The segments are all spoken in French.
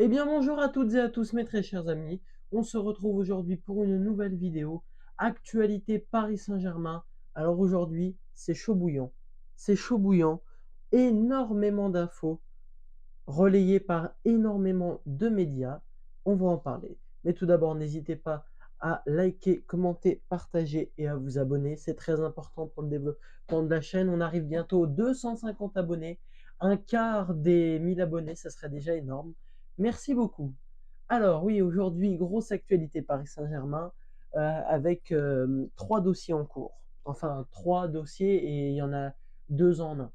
Eh bien bonjour à toutes et à tous mes très chers amis, on se retrouve aujourd'hui pour une nouvelle vidéo, actualité Paris Saint-Germain. Alors aujourd'hui c'est chaud bouillant, énormément d'infos relayées par énormément de médias, on va en parler. Mais tout d'abord n'hésitez pas à liker, commenter, partager et à vous abonner, c'est très important pour le développement de la chaîne. On arrive bientôt aux 250 abonnés, un quart des 1000 abonnés, ça serait déjà énorme. Merci beaucoup. Alors oui, aujourd'hui, grosse actualité Paris Saint-Germain avec trois dossiers en cours. Enfin, trois dossiers et il y en a deux en un.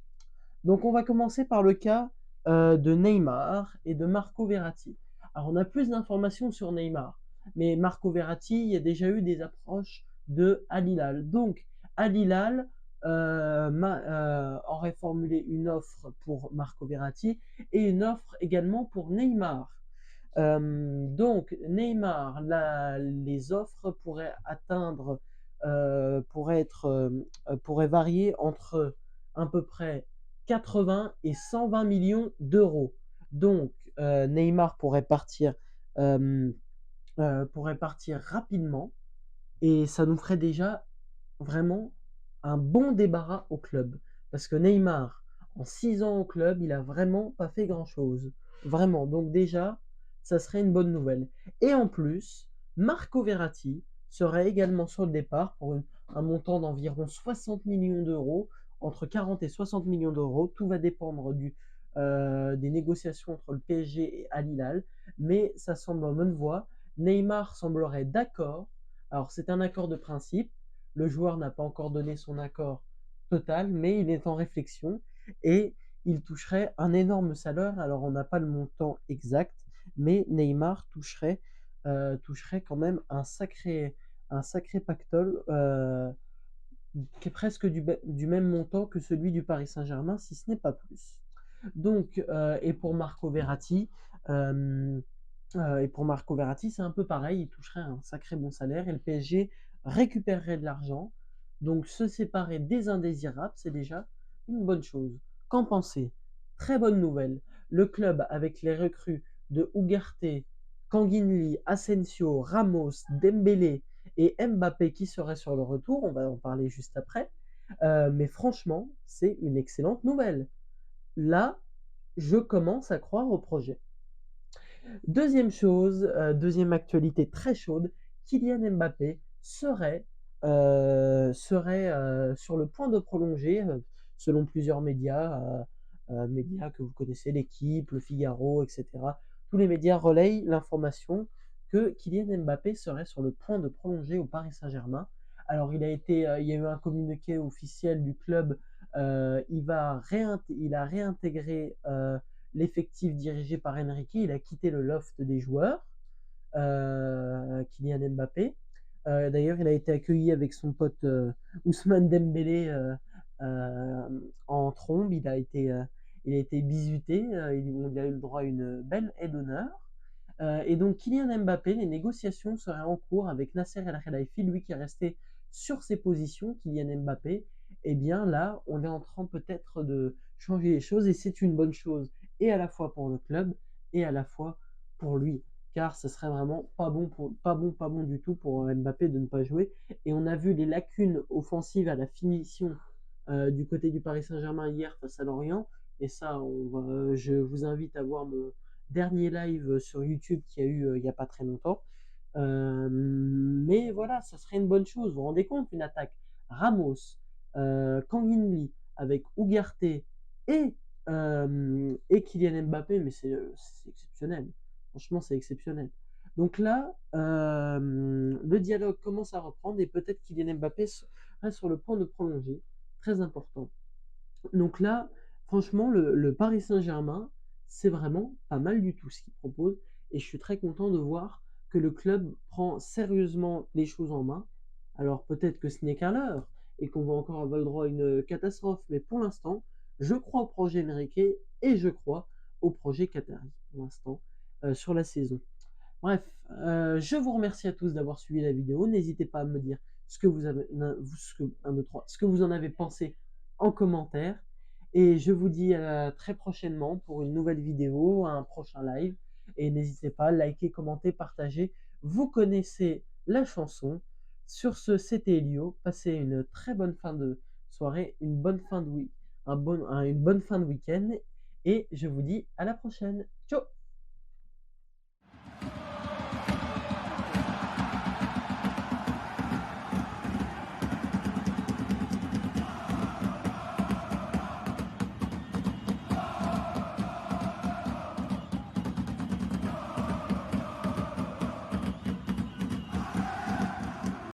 Donc on va commencer par le cas de Neymar et de Marco Verratti. Alors on a plus d'informations sur Neymar, mais Marco Verratti, il y a déjà eu des approches de Al Hilal. Donc Al Hilal aurait formulé une offre pour Marco Verratti et une offre également pour Neymar. Donc Neymar, les offres pourraient atteindre, pourraient varier entre à peu près 80 et 120 millions d'euros. Donc Neymar euh, pourrait partir rapidement et ça nous ferait déjà vraiment un bon débarras au club. Parce que Neymar, en 6 ans au club, il a vraiment pas fait grand-chose. Vraiment. Donc déjà, ça serait une bonne nouvelle. Et en plus, Marco Verratti serait également sur le départ pour un montant d'environ 60 millions d'euros, entre 40 et 60 millions d'euros. Tout va dépendre des négociations entre le PSG et Al Hilal, mais ça semble en bonne voie. Neymar semblerait d'accord. Alors c'est un accord de principe. Le joueur n'a pas encore donné son accord total, mais il est en réflexion et il toucherait un énorme salaire. Alors on n'a pas le montant exact, mais Neymar toucherait quand même un sacré pactole qui est presque du même montant que celui du Paris Saint-Germain, si ce n'est pas plus. Donc, euh, et pour Marco Verratti, c'est un peu pareil, il toucherait un sacré bon salaire et le PSG récupérerait de l'argent. Donc se séparer des indésirables, c'est déjà une bonne chose. Qu'en pensez? Très bonne nouvelle. Le club avec les recrues de Ugarte, Kanginli, Asensio, Ramos, Dembélé et Mbappé qui seraient sur le retour, on va en parler juste après. Mais franchement, c'est une excellente nouvelle. Là, je commence à croire au projet. Deuxième chose, deuxième actualité très chaude, Kylian Mbappé serait sur le point de prolonger, selon plusieurs médias que vous connaissez, l'équipe, le Figaro, etc. Tous les médias relayent l'information que Kylian Mbappé serait sur le point de prolonger au Paris Saint-Germain. Alors il y a eu un communiqué officiel du club, il a réintégré l'effectif dirigé par Enrique, il a quitté le loft des joueurs, Kylian Mbappé. D'ailleurs, il a été accueilli avec son pote Ousmane Dembélé en trombe. Il a été bisuté. Il a eu le droit à une belle aide d'honneur. Et donc, Kylian Mbappé, les négociations seraient en cours avec Nasser El Khelaifi, lui qui est resté sur ses positions, Kylian Mbappé. Eh bien, là, on est en train peut-être de changer les choses et c'est une bonne chose, et à la fois pour le club et à la fois pour lui. Car ce serait vraiment pas bon du tout pour Mbappé de ne pas jouer. Et on a vu les lacunes offensives à la finition du côté du Paris Saint-Germain hier face à Lorient. Et ça, je vous invite à voir mon dernier live sur YouTube qu'il y a eu il n'y a pas très longtemps. Mais voilà, ça serait une bonne chose. Vous vous rendez compte, une attaque Ramos, Kanginli avec Ugarte et Kylian Mbappé, mais c'est exceptionnel. Franchement, c'est exceptionnel. Donc là, le dialogue commence à reprendre et peut-être Kylian Mbappé reste sur le point de prolonger. Très important. Donc là, franchement, le Paris Saint-Germain, c'est vraiment pas mal du tout ce qu'il propose. Et je suis très content de voir que le club prend sérieusement les choses en main. Alors peut-être que ce n'est qu'un leurre et qu'on va encore avoir le droit à une catastrophe. Mais pour l'instant, je crois au projet Enrique et je crois au projet Qatari pour l'instant sur la saison. Bref, je vous remercie à tous d'avoir suivi la vidéo. N'hésitez pas à me dire ce que vous avez, ce que vous en avez pensé en commentaire. Et je vous dis à très prochainement pour une nouvelle vidéo, un prochain live. et n'hésitez pas à liker, commenter, partager. Vous connaissez la chanson. Sur ce, c'était Elio. Passez une très bonne fin de soirée, une bonne fin de week une bonne fin de week-end et je vous dis à la prochaine. Ciao!